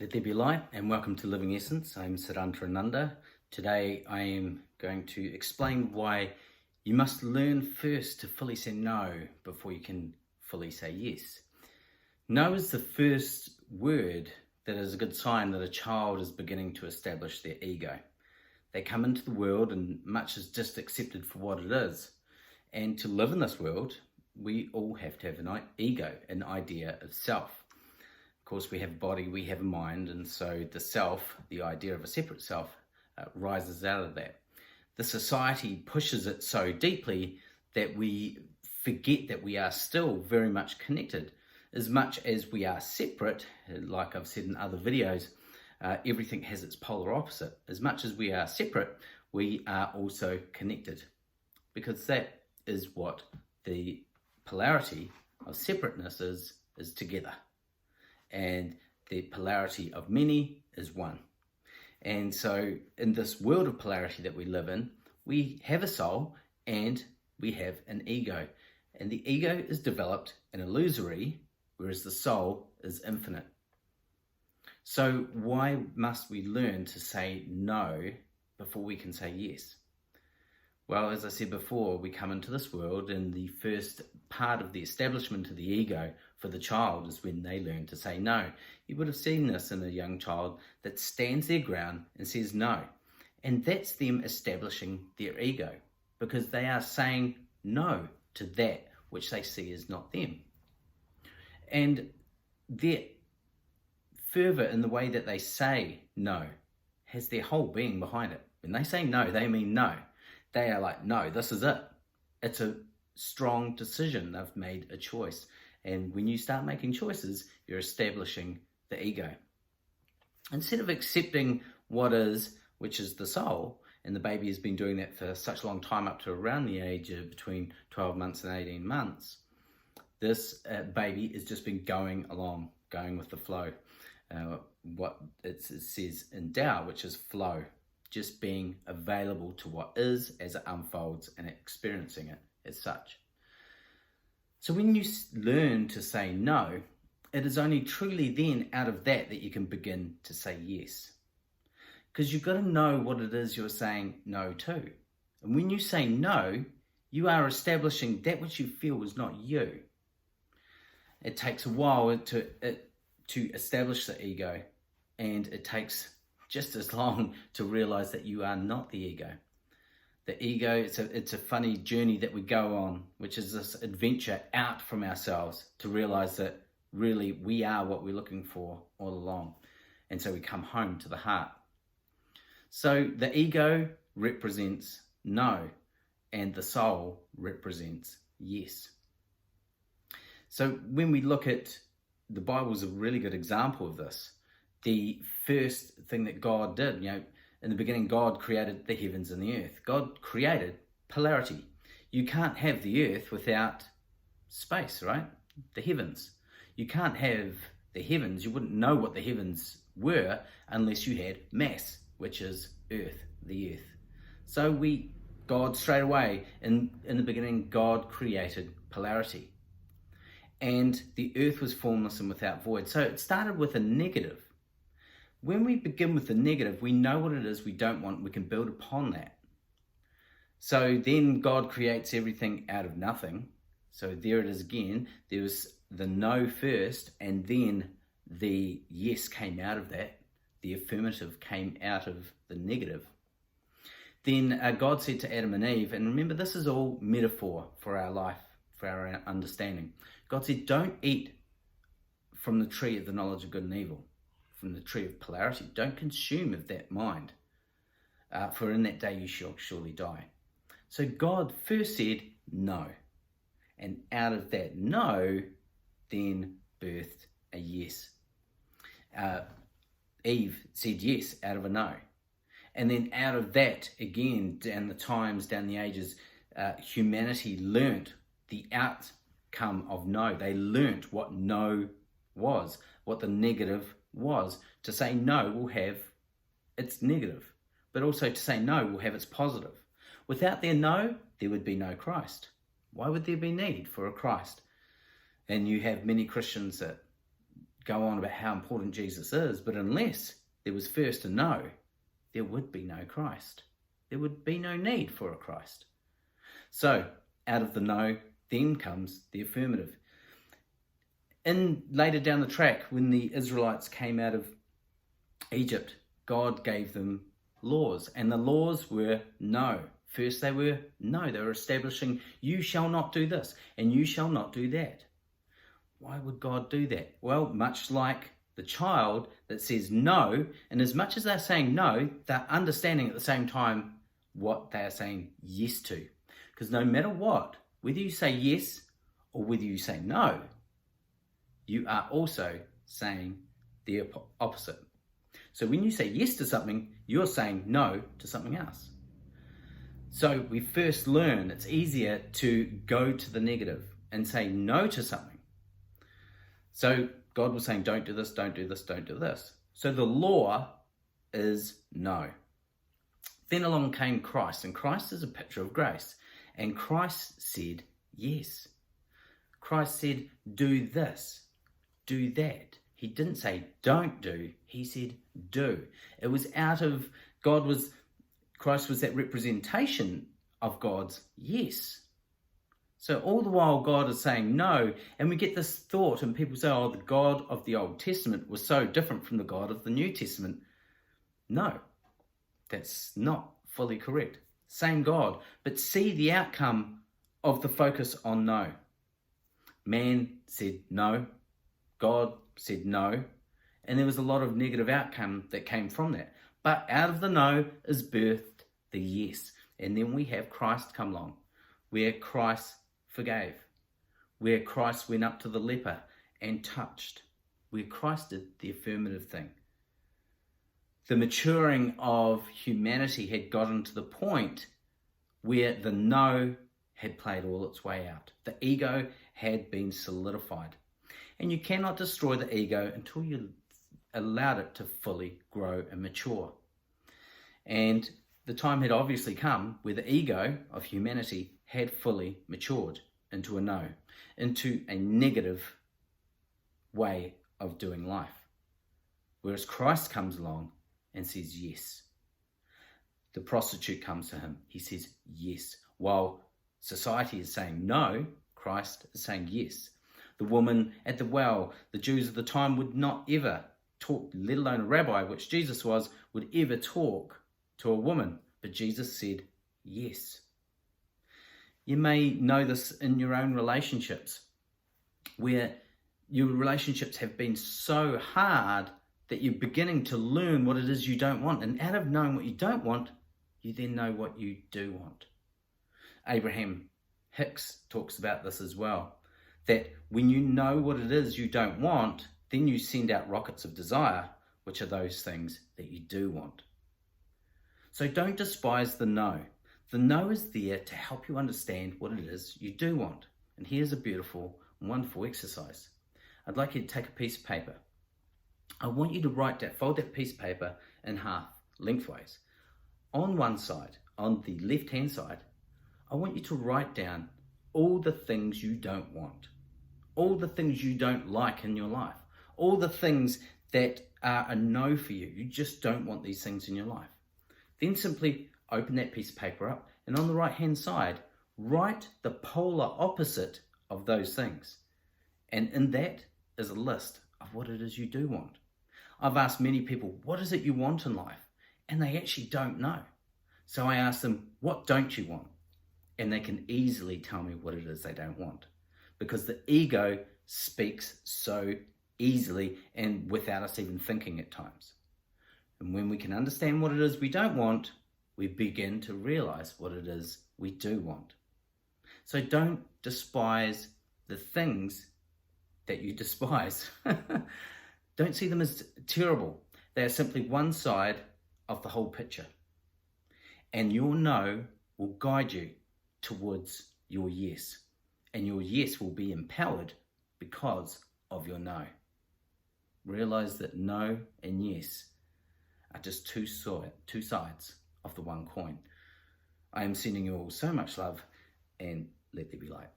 Let there be light, and welcome to Living Essence. I'm Siddhanta Ananda. Today I am going to explain why you must learn first to fully say no before you can fully say yes. No is the first word that is a good sign that a child is beginning to establish their ego. They come into the world and much is just accepted for what it is. And to live in this world, we all have to have an ego, an idea of self. Of course, we have a body, we have a mind, and so the self, the idea of a separate self, rises out of that. The society pushes it so deeply that we forget that we are still very much connected. As much as we are separate, like I've said in other videos, everything has its polar opposite. As much as we are separate, we are also connected, because that is what the polarity of separateness is together. And the polarity of many is one. And so in this world of polarity that we live in, we have a soul and we have an ego. And the ego is developed and illusory, whereas the soul is infinite. So why must we learn to say no before we can say yes? Well, as I said before, we come into this world, and the first part of the establishment of the ego for the child is when they learn to say no. You would have seen this in a young child that stands their ground and says no. And that's them establishing their ego, because they are saying no to that which they see as not them. And their fervor in the way that they say no has their whole being behind it. When they say no, they mean no. They are like, no, this is it. It's a strong decision. They've made a choice. And when you start making choices, you're establishing the ego. Instead of accepting what is, which is the soul, and the baby has been doing that for such a long time, up to around the age of between 12 months and 18 months, this baby has just been going along, going with the flow. What it says in Tao, which is flow. Just being available to what is as it unfolds and experiencing it as such. So when you learn to say no, it is only truly then out of that you can begin to say yes. Because you've got to know what it is you're saying no to. And when you say no, you are establishing that which you feel is not you. It takes a while to establish the ego, and it takes just as long to realize that you are not the ego. The ego, it's a funny journey that we go on, which is this adventure out from ourselves to realize that really we are what we're looking for all along. And so we come home to the heart. So the ego represents no, and the soul represents yes. So when we look at the Bible, is a really good example of this. The first thing that God did, in the beginning, God created the heavens and the earth. God created polarity. You can't have the earth without space, right? The heavens. You can't have the heavens. You wouldn't know what the heavens were unless you had mass, which is earth, the earth. So God straight away, in the beginning, God created polarity. And the earth was formless and without void. So it started with a negative. When we begin with the negative, we know what it is we don't want. We can build upon that. So then God creates everything out of nothing. So there it is again. There was the no first, and then the yes came out of that. The affirmative came out of the negative. Then God said to Adam and Eve, and remember, this is all metaphor for our life, for our understanding. God said, don't eat from the tree of the knowledge of good and evil, from the tree of polarity. Don't consume of that mind, for in that day you shall surely die. So God first said no, and out of that no, then birthed a yes. Eve said yes out of a no. And then out of that, again, down the times, down the ages, humanity learnt the outcome of no. They learnt what no was, what the negative was. To say no will have its negative, but also to say no will have its positive. Without their no, there would be no Christ. Why would there be need for a Christ? And you have many Christians that go on about how important Jesus is, but unless there was first a no, there would be no Christ. There would be no need for a Christ. So out of the no, then comes the affirmative. And later down the track, when the Israelites came out of Egypt, God gave them laws, and the laws were no. First they were no. They were establishing, you shall not do this, and you shall not do that. Why would God do that? Well, much like the child that says no, and as much as they're saying no, they're understanding at the same time what they are saying yes to. Because no matter what, whether you say yes or whether you say no, you are also saying the opposite. So when you say yes to something, you're saying no to something else. So we first learn it's easier to go to the negative and say no to something. So God was saying, don't do this, don't do this, don't do this. So the law is no. Then along came Christ, and Christ is a picture of grace. And Christ said yes. Christ said, do this, do that. He didn't say don't do, he said do. It was out of, Christ was that representation of God's yes. So all the while God is saying no, and we get this thought, and people say, oh, the God of the Old Testament was so different from the God of the New Testament. No, that's not fully correct. Same God, but see the outcome of the focus on no. Man said no, God said no, and there was a lot of negative outcome that came from that. But out of the no is birthed the yes. And then we have Christ come along, where Christ forgave, where Christ went up to the leper and touched, where Christ did the affirmative thing. The maturing of humanity had gotten to the point where the no had played all its way out. The ego had been solidified. And you cannot destroy the ego until you allowed it to fully grow and mature. And the time had obviously come where the ego of humanity had fully matured into a no, into a negative way of doing life. Whereas Christ comes along and says yes. The prostitute comes to him, he says yes. While society is saying no, Christ is saying yes. The woman at the well, the Jews of the time would not ever talk, let alone a rabbi, which Jesus was, would ever talk to a woman. But Jesus said yes. You may know this in your own relationships, where your relationships have been so hard that you're beginning to learn what it is you don't want. And out of knowing what you don't want, you then know what you do want. Abraham Hicks talks about this as well, that when you know what it is you don't want, then you send out rockets of desire, which are those things that you do want. So don't despise the no. The no is there to help you understand what it is you do want. And here's a beautiful, wonderful exercise. I'd like you to take a piece of paper. I want you to fold that piece of paper in half, lengthways. On one side, on the left-hand side, I want you to write down all the things you don't want, all the things you don't like in your life, all the things that are a no for you. You just don't want these things in your life. Then simply open that piece of paper up, and on the right-hand side, write the polar opposite of those things. And in that is a list of what it is you do want. I've asked many people, what is it you want in life? And they actually don't know. So I ask them, what don't you want? And they can easily tell me what it is they don't want, because the ego speaks so easily and without us even thinking at times. And when we can understand what it is we don't want, we begin to realize what it is we do want. So don't despise the things that you despise. Don't see them as terrible. They are simply one side of the whole picture. And your no will guide you towards your yes. And your yes will be empowered because of your no. Realize that no and yes are just two sides of the one coin. I am sending you all so much love, and let there be light.